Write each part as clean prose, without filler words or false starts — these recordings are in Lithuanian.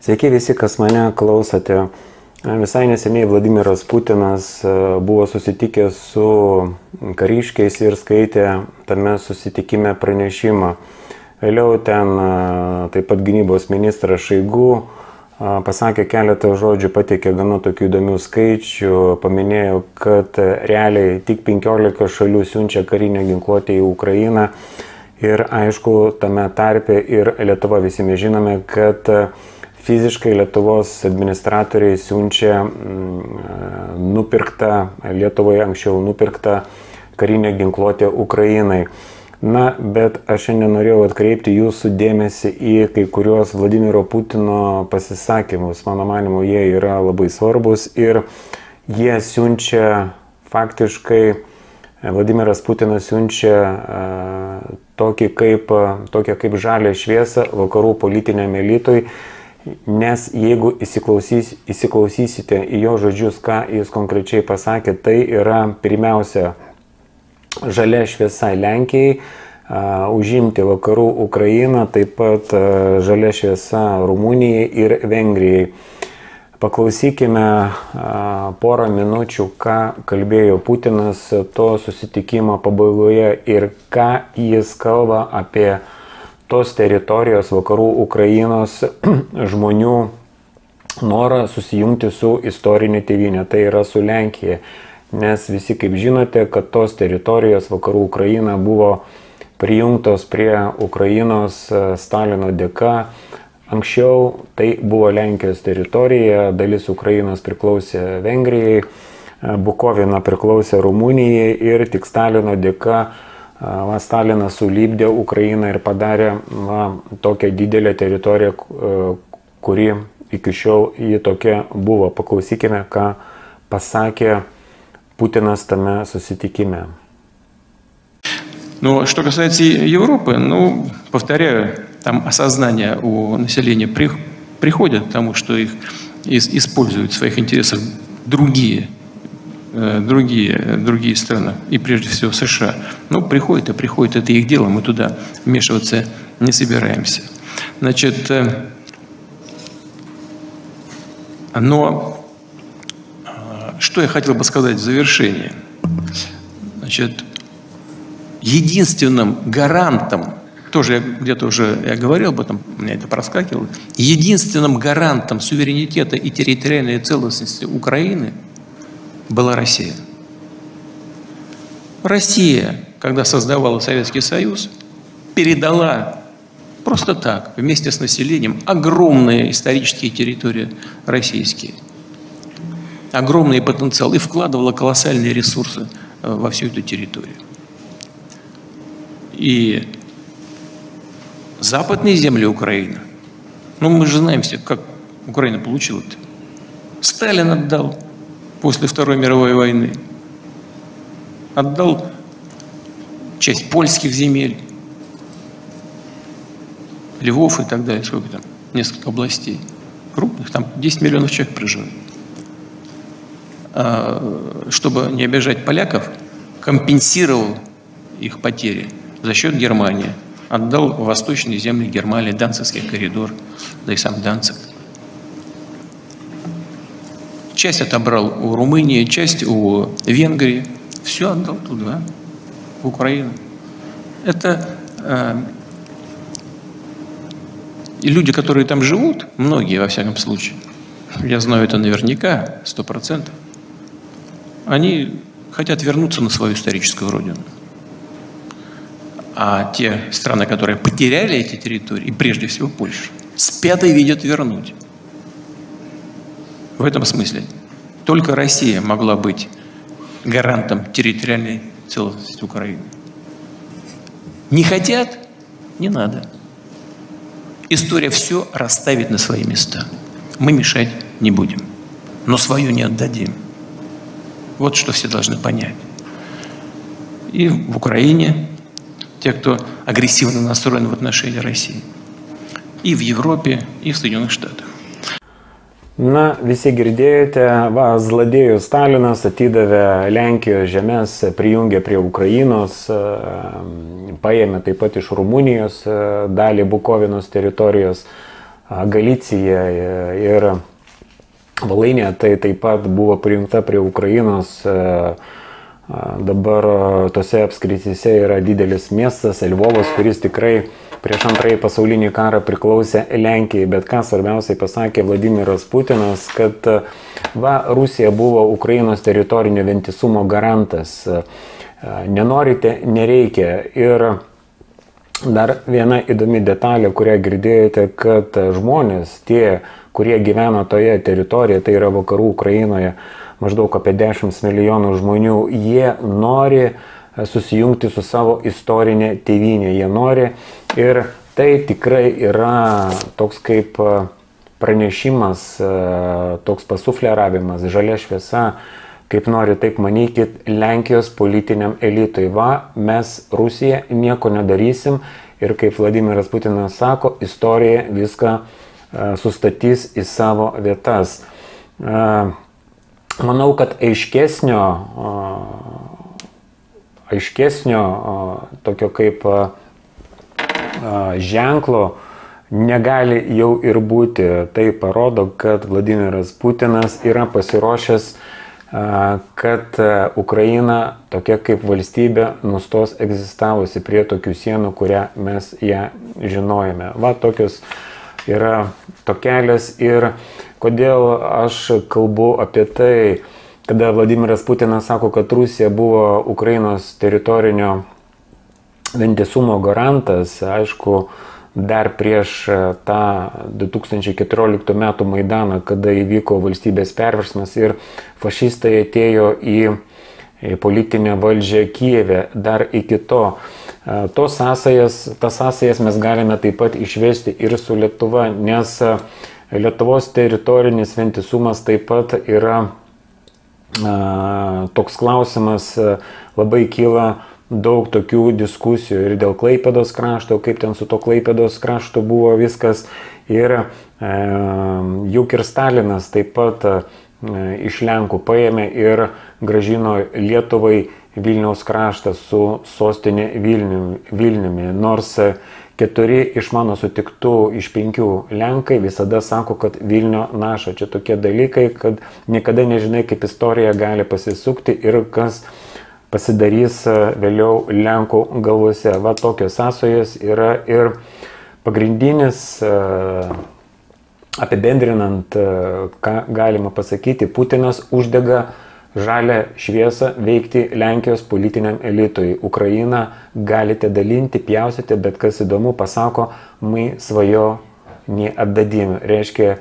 Sveiki visi, kas mane klausote. Visai neseniai Vladimiras Putinas buvo susitikęs su kariškiais ir skaitė tame susitikime pranešimą. Vėliau ten taip pat gynybos ministras Šoigu pasakė keletą žodžių, pateikė gana tokių įdomių skaičių, paminėjo, kad realiai tik 15 šalių siunčia karinę ginkluotę į Ukrainą ir aišku, tame tarpe ir Lietuva. Visi mes žinome, kad fiziškai Lietuvos administratoriai siunčia nupirktą, Lietuvoje anksčiau nupirktą karinę ginkluotę Ukrainai. Na, bet aš šiandien norėjau atkreipti jūsų dėmesį į kai kuriuos Vladimiro Putino pasisakymus. Mano manimu, jie yra labai svarbus ir jie siunčia faktiškai, Vladimiras Putinas siunčia tokią kaip žalią šviesą vakarų politiniam elitui, nes jeigu įsiklausysite į jo žodžius, ką jis konkrečiai pasakė, tai yra pirmiausia žalia šviesa Lenkijai, užimti vakarų Ukrainą, taip pat žalia šviesa Rumunijai ir Vengrijai. Paklausykime porą minučių, ką kalbėjo Putinas to susitikimo pabaigoje ir ką jis kalba apie tos teritorijos vakarų Ukrainos žmonių norą susijungti su istorinė tėvynė, tai yra su Lenkija. Nes visi kaip žinote, kad tos teritorijos vakarų Ukraina buvo prijungtos prie Ukrainos Stalino dėka. Anksčiau tai buvo Lenkijos teritorija, dalis Ukrainos priklausė Vengrijai, Bukovina priklausė Rumunijai ir tik Stalino dėka Stalinas sulipdė Ukrainą ir padarė tokią didelę teritoriją, kuri iki šiol ji tokia buvo. Paklausykime, ką pasakė Путина таме susitикиме. Но что касается Европы, повторяю, там осознание у населения приходит к тому, что их используют в своих интересах другие страны, и прежде всего США. Приходит, это их дело, мы туда вмешиваться не собираемся. Значит, но что я хотел бы сказать в завершении? Значит, единственным гарантом, тоже я где-то уже говорил об этом, у меня это проскакивало, единственным гарантом суверенитета и территориальной целостности Украины была Россия. Россия, когда создавала Советский Союз, передала просто так, вместе с населением, огромные исторические территории российские. Огромный потенциал и вкладывала колоссальные ресурсы во всю эту территорию. И западные земли Украины, мы же знаем все, как Украина получила это. Сталин отдал после Второй мировой войны. Отдал часть польских земель, Львов и так далее, сколько там, несколько областей крупных, там 10 миллионов человек проживает. Чтобы не обижать поляков, компенсировал их потери за счет Германии. Отдал восточные земли Германии, Данцигский коридор, да и сам Данциг. Часть отобрал у Румынии, часть у Венгрии. Все отдал туда, в Украину. Это и люди, которые там живут, многие во всяком случае, я знаю это наверняка, 100%, они хотят вернуться на свою историческую родину. А те страны, которые потеряли эти территории, и прежде всего Польша, спят и видят вернуть. В этом смысле только Россия могла быть гарантом территориальной целостности Украины. Не хотят? Не надо. История все расставит на свои места. Мы мешать не будем, но свою не отдадим. Вот что все должны понять. И в Украине те, кто агрессивно настроен в отношении России, и в Европе, и в Соединенных Штатах. Na, visi girdėjote, zladėjus Stalinas atidavė Lenkijos žemės, prijungė prie Ukrainos, paėmė taip pat iš Rumunijos dalį Bukovinos teritorijos. Galicija ir Valainė tai taip pat buvo prijungta prie Ukrainos. Dabar tose apskrityse yra didelis miestas Lvovas, kuris tikrai prieš antrąjį pasaulinį karą priklausė Lenkijai. Bet ką svarbiausiai pasakė Vladimiras Putinas, kad Rusija buvo Ukrainos teritorinio vientisumo garantas. Nenorite, nereikia. Ir dar viena įdomi detalė, kurią girdėjote, kad žmonės, tie, kurie gyvena toje teritorijoje, tai yra vakarų Ukrainoje, maždaug apie 10 milijonų žmonių, jie nori susijungti su savo istorinė tėvynė, jie nori, ir tai tikrai yra toks kaip pranešimas, toks pasufleravimas, žalia šviesa, kaip nori, taip manykit, Lenkijos politiniam elitui. Mes Rusija nieko nedarysim ir kaip Vladimiras Putinas sako, istorija viską sustatys į savo vietas. Manau, kad aiškesnio tokio kaip ženklo negali jau ir būti. Tai parodo, kad Vladimiras Putinas yra pasiruošęs, kad Ukraina tokia kaip valstybė nustos egzistavusi prie tokių sienų, kurią mes ją žinojame. Tokios yra tokelės. Ir kodėl aš kalbu apie tai, kada Vladimiras Putinas sako, kad Rusija buvo Ukrainos teritorinio vientisumo garantas, aišku, dar prieš tą 2014 metų Maidaną, kada įvyko valstybės perversmas ir fašistai atėjo į politinę valdžią Kijeve. Dar iki to. Tas sąsajas mes galime taip pat išvesti ir su Lietuva, nes Lietuvos teritorinis vientisumas taip pat yra toks klausimas, labai kyla daug tokių diskusijų ir dėl Klaipėdos krašto, kaip ten su to Klaipėdos krašto buvo viskas. Ir juk ir Stalinas taip pat iš Lenkų paėmė ir grąžino Lietuvai Vilniaus kraštą su sostinė Vilniumi. Nors 4 iš mano sutiktų iš 5 Lenkai visada sako, kad Vilnio naša. Čia tokie dalykai, kad niekada nežinai, kaip istorija gali pasisukti ir kas pasidarys vėliau Lenkų galvose. Tokios sąsajos yra. Ir pagrindinis, apibendrinant, ką galima pasakyti, Putinas uždega žalią šviesą veikti Lenkijos politiniam elitui. Ukrainą galite dalinti, pjausite, bet kas įdomu, pasako, мы свое не отдадим. Reiškia,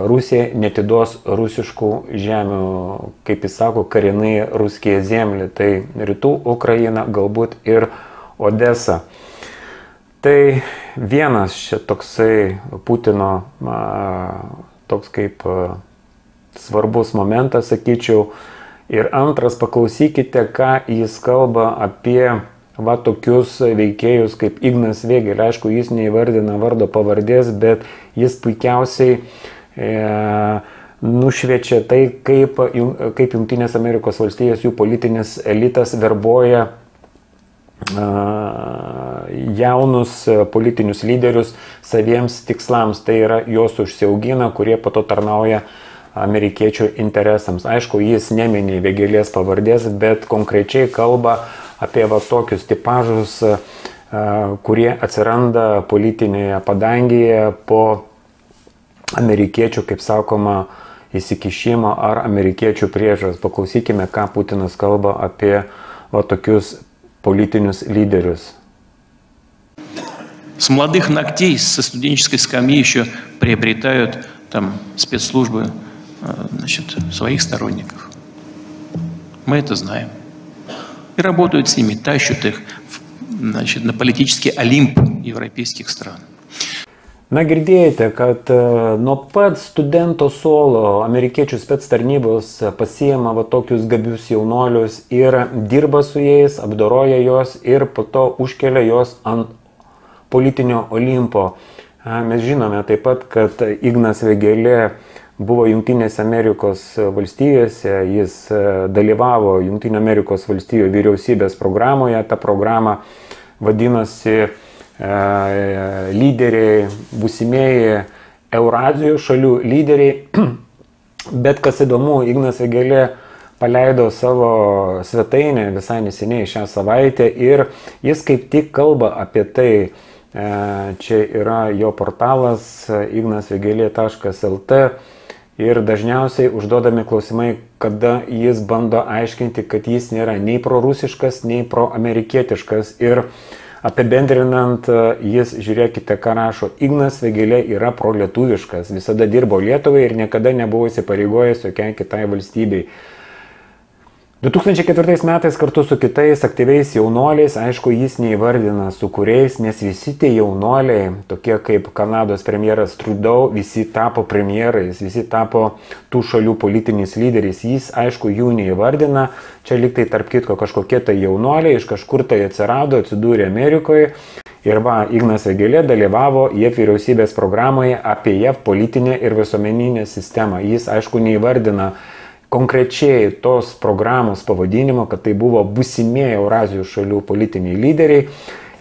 Rusija netiduos rusiškų žemių, kaip jis sako, karinai ruskie zemlė. Tai rytų Ukraina, galbūt ir Odesa. Tai vienas čia toksai Putino toks kaip svarbus momentas, sakyčiau. Ir antras, paklausykite, ką jis kalba apie tokius veikėjus kaip Ignas Vėgėlė. Aišku, jis neįvardina vardo pavardės, bet jis puikiausiai nušviečia tai, kaip Jungtinės Amerikos valstijos, jų politinis elitas verbuoja jaunus politinius lyderius saviems tikslams. Tai yra, juos užsiaugina, kurie po to tarnauja amerikiečių interesams. Aišku, jis nemini Vėgėlės pavardės, bet konkrečiai kalba apie tokius tipažus, kurie atsiranda politinėje padangėje po amerikiečių, kaip sakoma, įsikišimo ar amerikiečių priežas. Paklausykime, ką Putinas kalba apie tokius политических лидеров. С молодых ногтей, со студенческой скамьи еще приобретают там спецслужбы, своих сторонников. Мы это знаем. И работают с ними, тащат их на политический олимп европейских стран. Na, girdėjote, kad nuo pat studento suolo amerikiečių spectarnybos pasiema tokius gabius jaunolius ir dirba su jais, apdoroja juos ir po to užkelia juos ant politinio olimpo. Mes žinome taip pat, kad Ignas Vėgėlė buvo Jungtinėse Amerikos valstijose, jis dalyvavo Jungtinių Amerikos valstijų vyriausybės programoje. Ta programa vadinosi lyderiai, būsimieji Eurazijos šalių lyderiai, bet kas įdomu, Ignas Vėgėlė paleido savo svetainę visai neseniai šią savaitę ir jis kaip tik kalba apie tai. Čia yra jo portalas ignasvėgėlė.lt ir dažniausiai užduodami klausimai, kada jis bando aiškinti, kad jis nėra nei prorusiškas, nei proamerikietiškas. Ir apibendrinant, jis, žiūrėkite, ką rašo, Ignas Vėgėlė yra prolietuviškas, visada dirbo Lietuvai ir niekada nebuvo įsipareigojęs jokiai kitai valstybei. 2004 metais kartu su kitais aktyviais jaunuoliais, aišku, jis neįvardina su kuriais, nes visi tie jaunuoliai, tokie kaip Kanados premjeras Trudeau, visi tapo premjerais, visi tapo tų šalių politiniais lyderiais. Jis, aišku, jų neįvardina. Čia liktai tarp kitko kažkokie tai jaunuoliai iš kažkur tai atsirado, atsidūrė Amerikoje. Ir va, Ignas Vėgėlė dalyvavo JAV vyriausybės programoje apie JAV politinę ir visuomeninę sistemą. Jis, aišku, neįvardina konkrečiai tos programos pavadinimo, kad tai buvo būsimieji Eurazijos šalių politiniai lyderiai.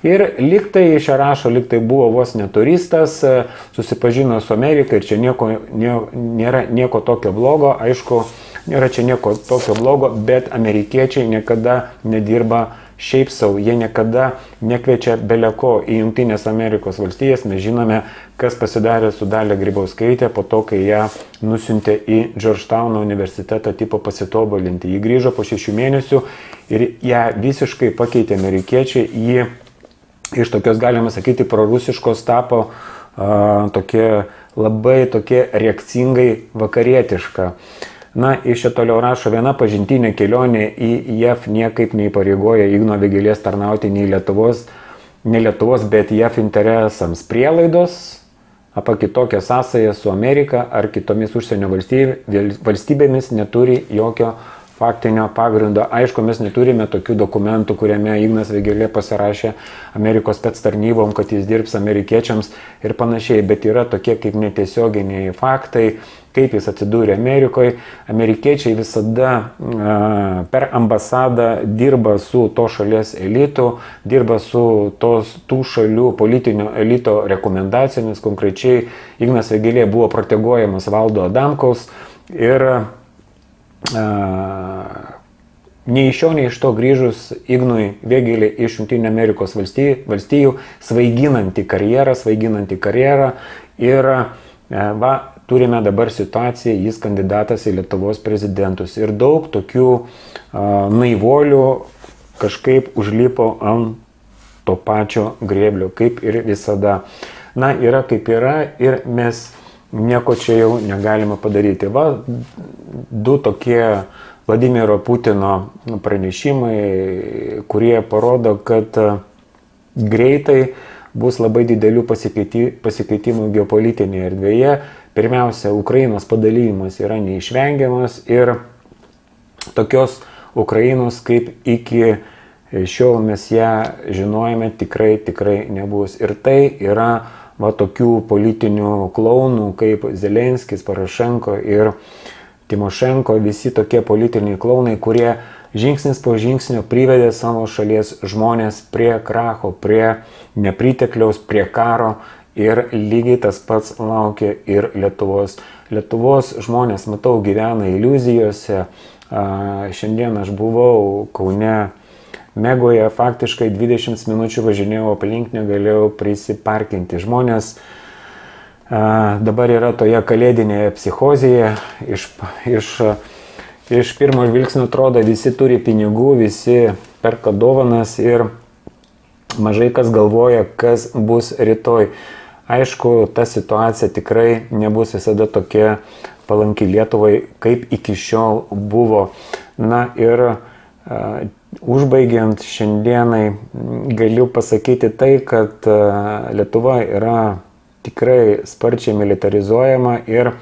Ir liktai iš rašo, liktai buvo vos neturistas, susipažino su Amerika ir čia nėra nieko tokio blogo. Aišku, nėra čia nieko tokio blogo, bet amerikiečiai niekada nedirba šiaip savo, jie niekada nekviečia beleko į Jungtinės Amerikos valstijas. Mes žinome, kas pasidarė su Dalia Grybauskaitė po to, kai ją nusiuntė į Georgetowno universitetą tipo pasitobulinti. Ji grįžo po 6 mėnesių ir ją visiškai pakeitė amerikiečiai. Ji iš tokios, galima sakyti, prorusiškos tapo labai reakcingai vakarietiška. Na, iš čia toliau rašo, viena pažintinė kelionė į JAV niekaip neįpareigoja Igno Vėgėlės tarnauti ne Lietuvos, bet JAV interesams. Prielaidos apie kitokią sąsają su Amerika ar kitomis užsienio valstybėmis neturi jokio faktinio pagrindo. Aišku, mes neturime tokių dokumentų, kuriame Ignas Vėgėlė pasirašė Amerikos spec tarnybom, kad jis dirbs amerikiečiams ir panašiai, bet yra tokie kaip netiesioginiai faktai, kaip jis atsidūrė Amerikoje. Amerikiečiai visada per ambasadą dirba su to šalies elitu, dirba su tų šalių politinio elito rekomendacijomis. Konkrečiai Ignas Vėgėlė buvo proteguojamas Valdo Adamkaus ir nei iš šio, nei iš to grįžus Ignui Vėgėlė iš Jungtinių Amerikos valstijų svaiginanti karjerą ir va, turime dabar situaciją, jis kandidatas į Lietuvos prezidentus ir daug tokių naivolių kažkaip užlipo ant to pačio grėblio, kaip ir visada. Na, yra kaip yra ir mes nieko čia jau negalime padaryti. Va, du tokie Vladimiro Putino pranešimai, kurie parodo, kad greitai bus labai didelių pasikeitimų geopolitinėje erdvėje. Pirmiausia, Ukrainos padalymas yra neišvengiamas ir tokios Ukrainos, kaip iki šiol mes ją žinojame, tikrai nebus. Ir tai yra tokių politinių klaunų kaip Zelenskis, Porošenko ir Timošenko, visi tokie politiniai klaunai, kurie žingsnis po žingsnio privedė savo šalies žmonės prie kracho, prie nepritekliaus, prie karo ir lygiai tas pats laukia ir Lietuvos. Lietuvos žmonės, matau, gyvena iliuzijose. Šiandien aš buvau Kaune Megoje, faktiškai 20 minučių važinėjau aplink, negalėjau prisiparkinti. Žmonės dabar yra toje kalėdinėje psichozėje. Iš pirmo žvilgsnio atrodo, visi turi pinigų, visi perka dovanas ir mažai kas galvoja, kas bus rytoj. Aišku, ta situacija tikrai nebus visada tokia palanki Lietuvai, kaip iki šiol buvo. Na ir užbaigiant šiandienai galiu pasakyti tai, kad Lietuva yra tikrai sparčiai militarizuojama ir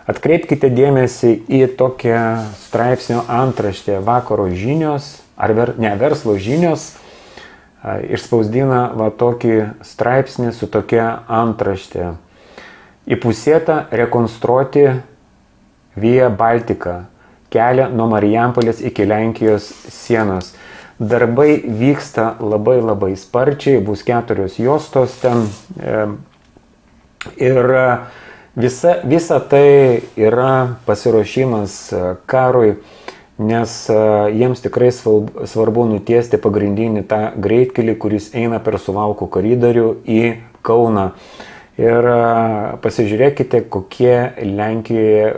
atkreipkite dėmesį į tokią straipsnio antraštę Vakaro žinios, Verslo žinios, išspausdina tokį straipsnį su tokia antraštė. Įpusėta rekonstruoti Via Baltica, kelią nuo Marijampolės iki Lenkijos sienos. Darbai vyksta labai sparčiai, bus 4 juostos ten. Ir Visa tai yra pasiruošimas karui, nes jiems tikrai svarbu nutiesti pagrindinį tą greitkelį, kuris eina per Suvalkų koridorių į Kauną. Ir pasižiūrėkite, kokie Lenkijoje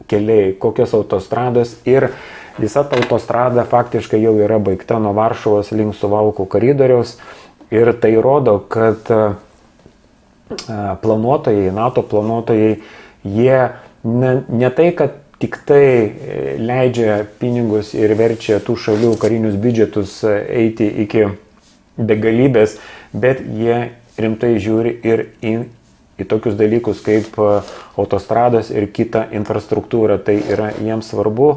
keliai, kokios autostrados, ir visa ta autostrada faktiškai jau yra baigta nuo Varšuvos link Suvalkų koridoriaus. Ir tai rodo, kad planuotojai, NATO planuotojai, jie ne tai, kad tik tai leidžia pinigus ir verčia tų šalių karinius biudžetus eiti iki begalybės, bet jie rimtai žiūri ir į tokius dalykus kaip autostrados ir kita infrastruktūra. Tai yra jiems svarbu,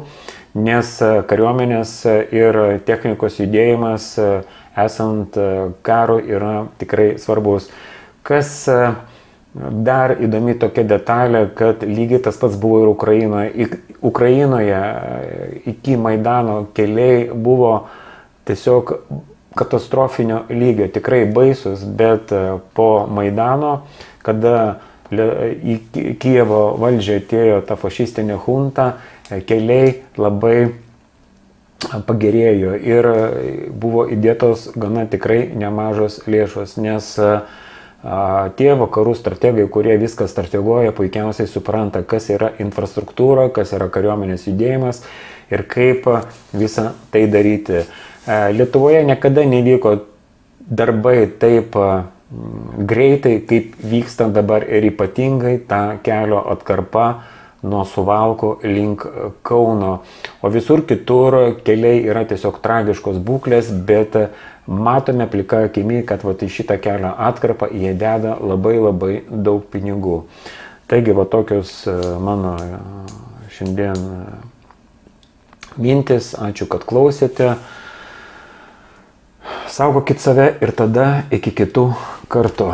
nes kariuomenės ir technikos judėjimas esant karui yra tikrai svarbus. Kas dar įdomi tokia detalė, kad lygiai tas pats buvo ir Ukrainoje. Ukrainoje iki Maidano keliai buvo tiesiog katastrofinio lygio, tikrai baisus, bet po Maidano, kada į Kijevo valdžią atėjo ta fašistinė junta, keliai labai pagerėjo ir buvo įdėtos gana tikrai nemažos lėšos, nes tie vakarų strategai, kurie viską strateguoja, puikiausiai supranta, kas yra infrastruktūra, kas yra kariuomenės judėjimas ir kaip visą tai daryti. Lietuvoje niekada nevyko darbai taip greitai, kaip vyksta dabar, ir ypatingai ta kelio atkarpa nuo Suvalkų link Kauno. O visur kitur keliai yra tiesiog tragiškos būklės, bet matome plika akimi, kad į šitą kelio atkarpą jie deda labai daug pinigų. Taigi tokios mano šiandien mintis. Ačiū, kad klausėte. Saugokit save ir tada iki kitų kartų.